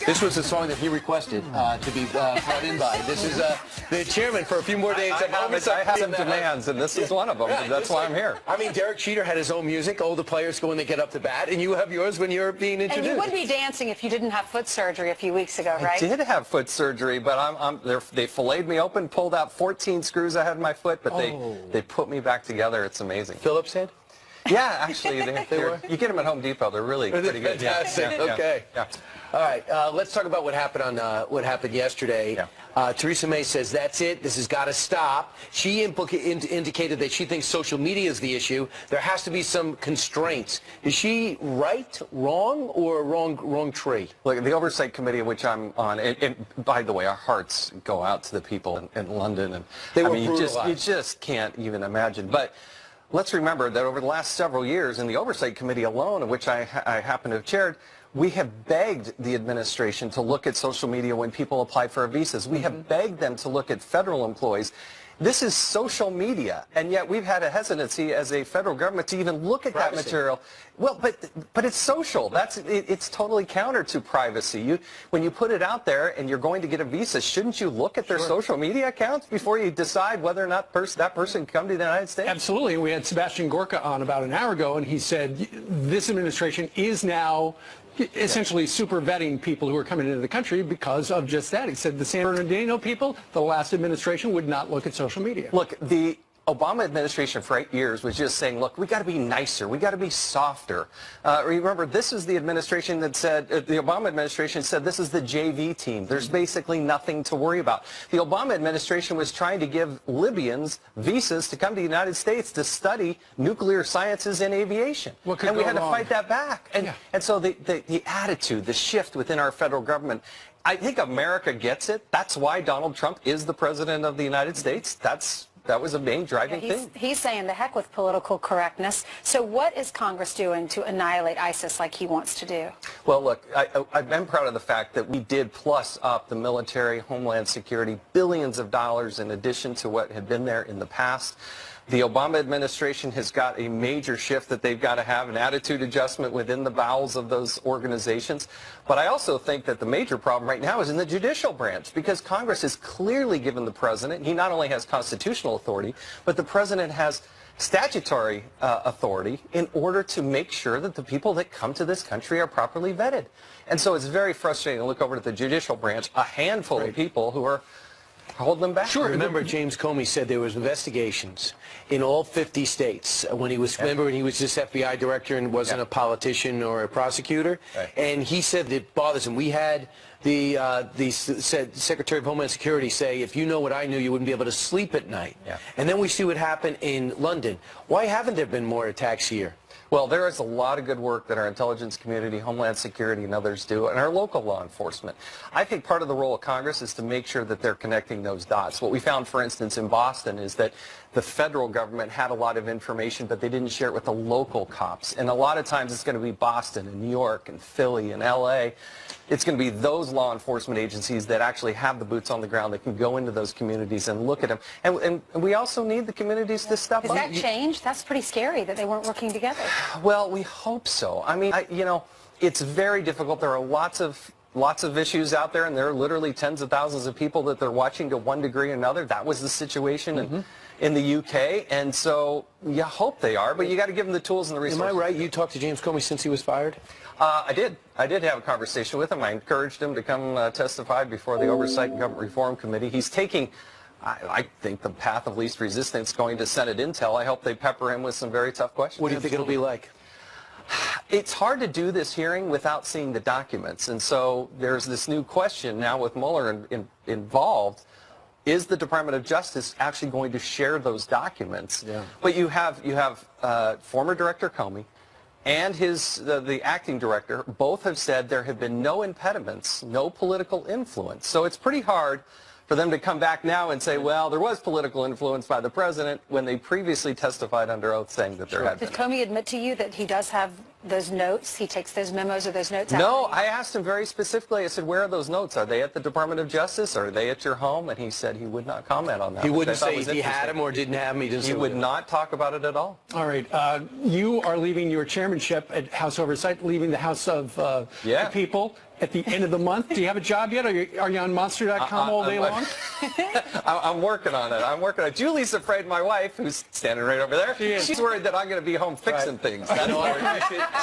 This was the song that he requested to be brought in by. This is the chairman for a few more days. I have some demands, and this is one of them. Yeah, that's why I'm here. I mean, Derek Jeter had his own music. All the players go when they get up to bat, and you have yours when you're being introduced. And you would be dancing if you didn't have foot surgery a few weeks ago, right? I did have foot surgery, but they filleted me open, pulled out 14 screws I had in my foot, but they put me back together. It's amazing. Phillips head? Yeah, actually, they were. You get them at Home Depot. They're really pretty good. Fantastic. Yeah, okay. Yeah. All right. Let's talk about what happened yesterday. Yeah. Theresa May says that's it. This has got to stop. She indicated that she thinks social media is the issue. There has to be some constraints. Is she right, wrong, or wrong tree? Look, the Oversight Committee, which I'm on, and by the way, our hearts go out to the people in London, and they were brutalized. You just can't even imagine. But let's remember that over the last several years, in the Oversight Committee alone, of which I happen to have chaired, we have begged the administration to look at social media when people apply for visas. We have begged them to look at federal employees. This is social media, and yet we've had a hesitancy as a federal government to even look at that material. Well, but it's social. It's totally counter to privacy. When you put it out there and you're going to get a visa, shouldn't you look at their social media accounts before you decide whether or not that person can come to the United States? Absolutely. We had Sebastian Gorka on about an hour ago, and he said this administration is now essentially super vetting people who are coming into the country because of just that. He said the San Bernardino people, the last administration, would not look at social media. Look, the Obama administration for 8 years was just saying, look, we got to be nicer, we got to be softer. Remember, this is the administration that said, the Obama administration said this is the JV team. There's basically nothing to worry about. The Obama administration was trying to give Libyans visas to come to the United States to study nuclear sciences and aviation. And we had to fight that back. And so the attitude, the shift within our federal government, I think America gets it. That's why Donald Trump is the president of the United States. That was a main driving thing. He's saying the heck with political correctness. So what is Congress doing to annihilate ISIS like he wants to do? Well, look, I'm proud of the fact that we did plus up the military, homeland security, billions of dollars in addition to what had been there in the past. The Obama administration has got a major shift that they've got to have, an attitude adjustment within the bowels of those organizations. But I also think that the major problem right now is in the judicial branch, because Congress has clearly given the president, he not only has constitutional authority, but the president has statutory authority in order to make sure that the people that come to this country are properly vetted. And so it's very frustrating to look over at the judicial branch, a handful of people who are hold them back. Sure. Remember, James Comey said there was investigations in all 50 states when he was, remember, when he was just FBI director and wasn't a politician or a prosecutor. And he said it bothers him. We had the Secretary of Homeland Security say, if you know what I knew, you wouldn't be able to sleep at night. And then we see what happened in London. Why haven't there been more attacks here? Well, there is a lot of good work that our intelligence community, Homeland Security, and others do, and our local law enforcement. I think part of the role of Congress is to make sure that they're connecting those dots. What we found, for instance, in Boston is that the federal government had a lot of information, but they didn't share it with the local cops. And a lot of times it's going to be Boston and New York and Philly and L.A. It's going to be those law enforcement agencies that actually have the boots on the ground that can go into those communities and look at them. And we also need the communities to step up. Has that changed? That's pretty scary that they weren't working together. Well, we hope so. I mean, you know, it's very difficult. There are lots of issues out there, and there are literally tens of thousands of people that they're watching to one degree or another. That was the situation in the UK, and so you hope they are, but you got to give them the tools and the resources. Am I right? You talked to James Comey since he was fired? I did. I did have a conversation with him. I encouraged him to come testify before the Oversight and Government Reform Committee. He's taking, I think, the path of least resistance going to Senate Intel. I hope they pepper him with some very tough questions. What do you think it'll be like? It's hard to do this hearing without seeing the documents, and so there's this new question now with Mueller involved. Is the Department of Justice actually going to share those documents? But you have former Director Comey and the acting director both have said there have been no impediments, no political influence. So it's pretty hard for them to come back now and say, well, there was political influence by the president when they previously testified under oath saying that there had been. Did Comey admit to you that he does have those notes? He takes those memos or those notes out? No, I asked him very specifically. I said, where are those notes? Are they at the Department of Justice? Are they at your home? And he said he would not comment on that. He wouldn't say if he had them or didn't have them? He would not talk about it at all. All right. You are leaving your chairmanship at House Oversight, leaving the House of the People. at the end of the month. Do you have a job yet? Are you on Monster.com all day long? I'm working on it. Julie's afraid, my wife, who's standing right over there, she's worried that I'm going to be home fixing things. That's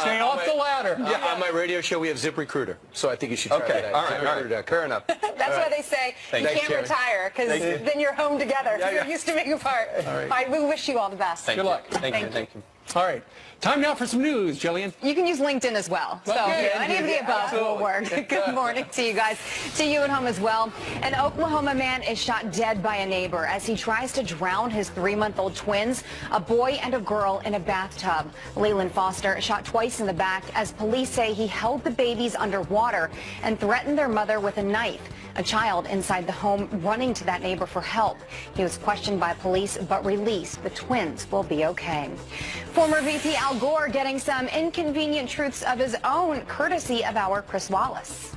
Stay off the ladder. On my radio show, we have ZipRecruiter, so I think you should try that. All right. Fair enough. That's why they say you can't retire, because then you're home together. You're used to being apart. All right, we wish you all the best. Good luck. Thank you. All right. Time now for some news, Jillian. You can use LinkedIn as well. So any of the above will work. Good morning to you guys. To you at home as well. An Oklahoma man is shot dead by a neighbor as he tries to drown his 3-month-old twins, a boy and a girl, in a bathtub. Leland Foster shot twice in the back as police say he held the babies underwater and threatened their mother with a knife. A child inside the home running to that neighbor for help. He was questioned by police but released. The twins will be okay. Former VP Al Gore getting some inconvenient truths of his own, courtesy of our Chris Wallace.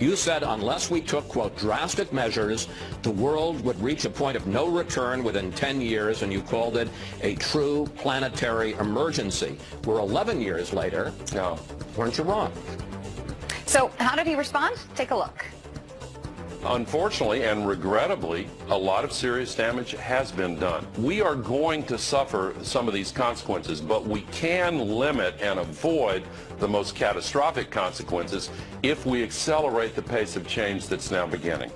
You said unless we took, quote, drastic measures, the world would reach a point of no return within 10 years, and you called it a true planetary emergency. We're 11 years later. No, weren't you wrong? So how did he respond? Take a look. Unfortunately and regrettably, a lot of serious damage has been done. We are going to suffer some of these consequences, but we can limit and avoid the most catastrophic consequences if we accelerate the pace of change that's now beginning.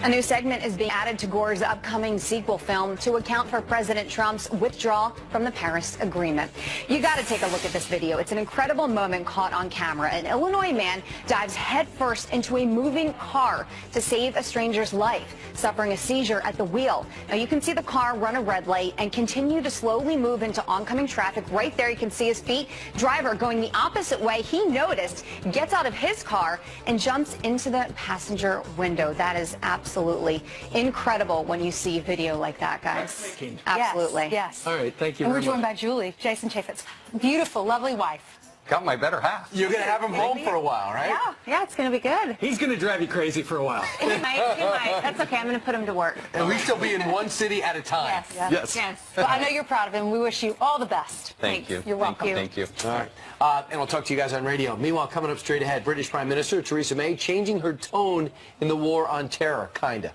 A new segment is being added to Gore's upcoming sequel film to account for President Trump's withdrawal from the Paris Agreement. You got to take a look at this video. It's an incredible moment caught on camera. An Illinois man dives headfirst into a moving car to save a stranger's life, suffering a seizure at the wheel. Now you can see the car run a red light and continue to slowly move into oncoming traffic. Right there you can see his feet. Driver going the opposite way, he noticed, gets out of his car and jumps into the passenger window. That is absolutely incredible when you see video like that, guys. Absolutely. Yes. All right, thank you And very we're joined much. by Julie, Jason Chaffetz. Beautiful, lovely wife. Got my better half. You're going to have him home for a while, right? Yeah, it's going to be good. He's going to drive you crazy for a while. He might. That's okay. I'm going to put him to work. And we still be in one city at a time. Yes. Well, I know you're proud of him. We wish you all the best. Thank you. You're welcome. Thank you. All right. And we'll talk to you guys on radio. Meanwhile, coming up straight ahead, British Prime Minister Theresa May changing her tone in the war on terror, kinda.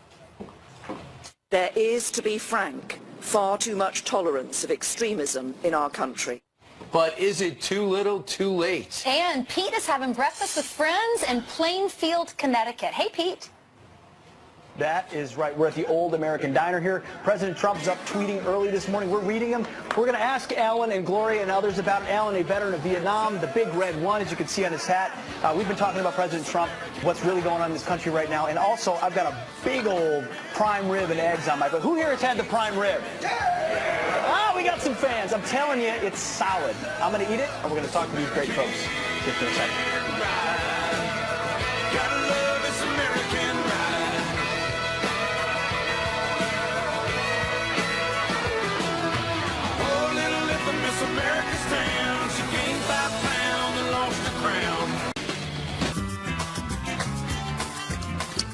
There is, to be frank, far too much tolerance of extremism in our country. But is it too little, too late? And Pete is having breakfast with friends in Plainfield, Connecticut. Hey, Pete. That is right. We're at the Old American Diner here. President Trump's up tweeting early this morning. We're reading them. We're going to ask Alan and Gloria and others about Alan, a veteran of Vietnam, the big red one, as you can see on his hat. We've been talking about President Trump, what's really going on in this country right now. And also, I've got a big old prime rib and eggs on my plate. Who here has had the prime rib? Ah, we got some fans. I'm telling you, it's solid. I'm going to eat it, and we're going to talk to these great folks just in a second.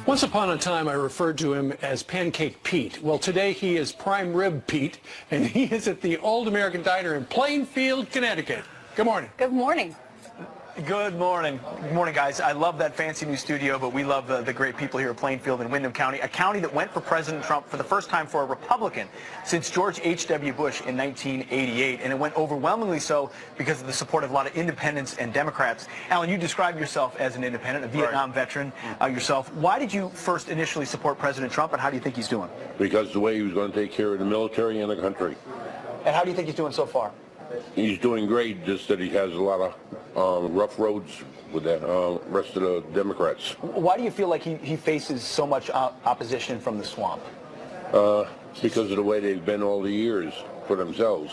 Once upon a time, I referred to him as Pancake Pete. Well, today he is Prime Rib Pete, and he is at the Old American Diner in Plainfield, Connecticut. Good morning. Good morning. Good morning. Good morning, guys. I love that fancy new studio, but we love the great people here at Plainfield and Windham County, a county that went for President Trump for the first time for a Republican since George H.W. Bush in 1988, and it went overwhelmingly so because of the support of a lot of independents and Democrats. Alan, you describe yourself as an independent, a Vietnam veteran yourself. Why did you first initially support President Trump, and how do you think he's doing? Because the way he was going to take care of the military and the country. And how do you think he's doing so far? He's doing great, just that he has a lot of rough roads with the rest of the Democrats. Why do you feel like he faces so much opposition from the swamp? Because of the way they've been all the years for themselves.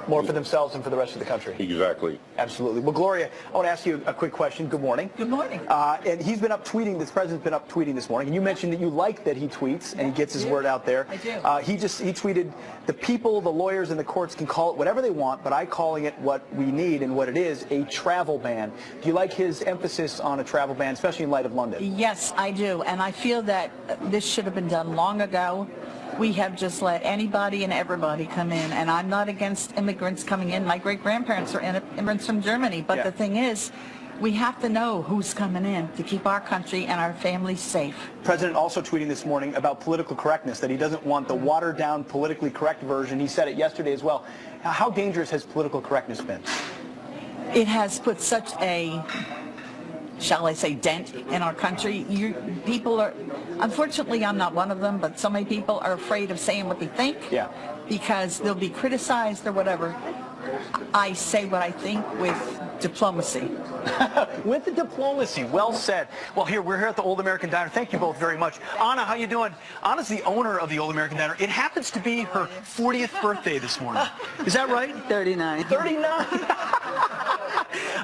More for themselves than for the rest of the country. Exactly. Absolutely. Well, Gloria, I want to ask you a quick question. Good morning. Good morning. And he's been up tweeting, this president's been up tweeting this morning, and you mentioned that you like that he tweets and he gets his word out there. I do. He tweeted, the people, the lawyers, and the courts can call it whatever they want, but I'm calling it what we need and what it is, a travel ban. Do you like his emphasis on a travel ban, especially in light of London? Yes, I do. And I feel that this should have been done long ago. We have just let anybody and everybody come in, and I'm not against immigrants coming in. My great-grandparents are immigrants from Germany, but the thing is, we have to know who's coming in to keep our country and our families safe. President also tweeting this morning about political correctness, that he doesn't want the watered-down, politically correct version. He said it yesterday as well. How dangerous has political correctness been? It has put such a, shall I say, dent in our country. People are, unfortunately I'm not one of them, but so many people are afraid of saying what they think because they'll be criticized or whatever. I say what I think with diplomacy. With the diplomacy, well said. Well, we're here at the Old American Diner. Thank you both very much. Anna, how you doing? Anna's the owner of the Old American Diner. It happens to be her 40th birthday this morning. Is that right? 39. 39?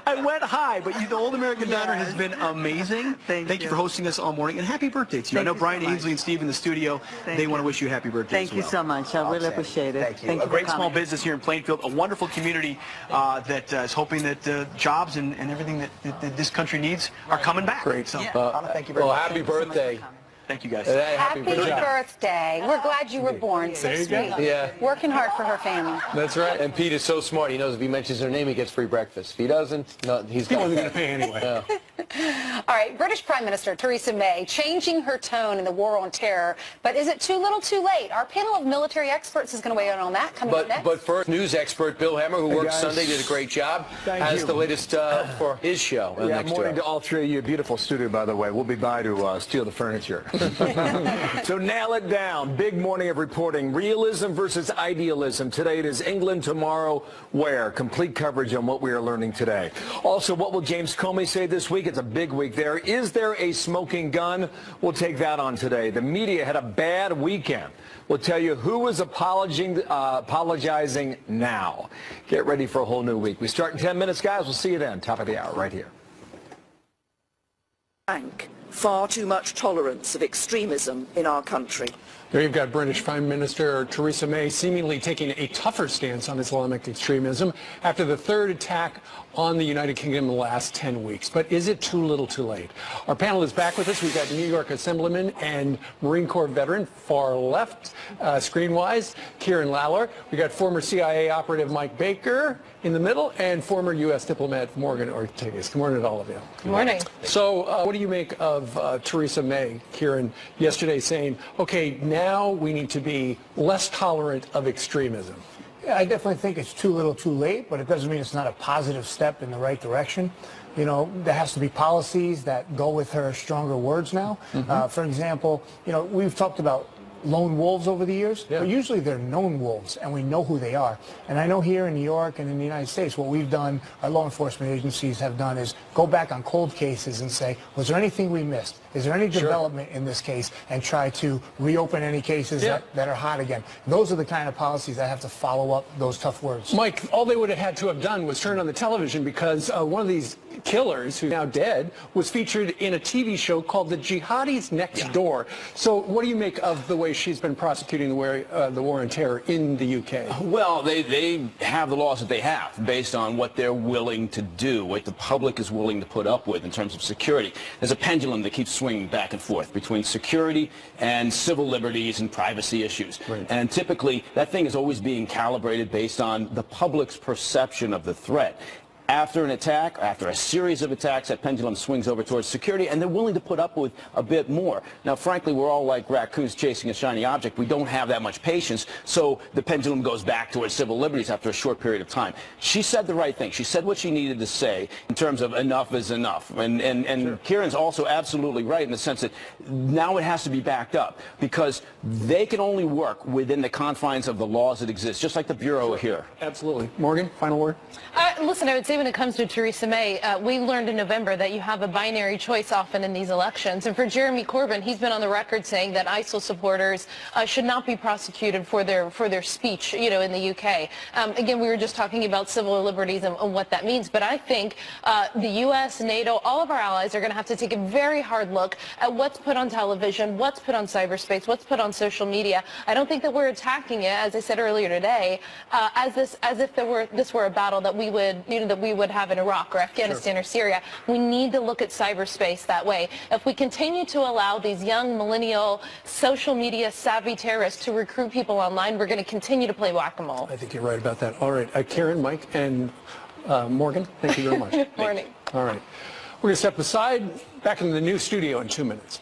I went high, but the Old American Diner has been amazing. Thank you for hosting us all morning, and happy birthday to you. I know Brian Ainsley and Steve in the studio, they want to wish you a happy birthday as well. Thank you so much. I really appreciate it. Thank you. A great small business here in Plainfield, a wonderful community that is hoping that jobs and everything that this country needs are coming back. Great. So, Anna, thank you very much. Well, happy birthday. Thank you, guys. Happy birthday. We're glad you were born. So sweet. Yeah. Working hard for her family. That's right. And Pete is so smart. He knows if he mentions her name, he gets free breakfast. If he doesn't, no, he wasn't going to pay anyway. Yeah. All right. British Prime Minister Theresa May changing her tone in the war on terror. But is it too little too late? Our panel of military experts is going to weigh in on that coming up next. But first, news expert Bill Hemmer, who worked Sunday, did a great job, has the latest for his show. Next morning to all three of you. Beautiful studio, by the way. We'll be by to steal the furniture. So nail it down. Big morning of reporting. Realism versus idealism. Today it is England, tomorrow where? Complete coverage on what we are learning today. Also, what will James Comey say this week? It's a big week there. Is there a smoking gun? We'll take that on today. The media had a bad weekend. We'll tell you who is apologizing now. Get ready for a whole new week. We start in 10 minutes, guys. We'll see you then. Top of the hour right here. Far too much tolerance of extremism in our country. There you've got British Prime Minister Theresa May seemingly taking a tougher stance on Islamic extremism after the third attack on the United Kingdom in the last 10 weeks. But is it too little too late? Our panel is back with us. We've got New York Assemblyman and Marine Corps veteran, far left, screen-wise, Kieran Lawler. We got former CIA operative Mike Baker in the middle, and former U.S. diplomat Morgan Ortegas. Good morning to all of you. Good morning. So what do you make of Theresa May, Kieran, yesterday saying, okay, now we need to be less tolerant of extremism? Yeah, I definitely think it's too little too late, but it doesn't mean it's not a positive step in the right direction. You know, there has to be policies that go with her stronger words now. For example, you know, we've talked about lone wolves over the years, but usually they're known wolves, and we know who they are. And I know here in New York and in the United States, what we've done, our law enforcement agencies have done, is go back on cold cases and say, was there anything we missed? Is there any development in this case? And try to reopen any cases that are hot again. Those are the kind of policies that have to follow up those tough words. Mike, all they would have had to have done was turn on the television, because one of these killers, who's now dead, was featured in a TV show called The Jihadis Next Door. So what do you make of the way she's been prosecuting the war on terror in the UK? Well, they have the laws that they have based on what they're willing to do, what the public is willing to put up with in terms of security. There's a pendulum that keeps swinging back and forth between security and civil liberties and privacy issues. And typically, that thing is always being calibrated based on the public's perception of the threat. After an attack, after a series of attacks, that pendulum swings over towards security, and they're willing to put up with a bit more. Now, frankly, we're all like raccoons chasing a shiny object. We don't have that much patience, so the pendulum goes back towards civil liberties after a short period of time. She said the right thing. She said what she needed to say in terms of enough is enough. And Kieran's also absolutely right in the sense that now it has to be backed up, because they can only work within the confines of the laws that exist, just like the Bureau here. Absolutely. Morgan, final word? Listen, I would say when it comes to Theresa May, we learned in November that you have a binary choice often in these elections. And for Jeremy Corbyn, he's been on the record saying that ISIL supporters should not be prosecuted for their speech, you know, in the UK. Again, we were just talking about civil liberties and what that means. But I think the U.S., NATO, all of our allies are going to have to take a very hard look at what's put on television, what's put on cyberspace, what's put on social media. I don't think that we're attacking it, as I said earlier today, as if this were a battle that we would have in Iraq or Afghanistan or Syria. We need to look at cyberspace that way. If we continue to allow these young millennial social media savvy terrorists to recruit people online, we're going to continue to play whack-a-mole. I think you're right about that. All right, Karen, Mike, and Morgan, thank you very much. Good morning. All right. We're going to step aside. Back in the new studio in 2 minutes.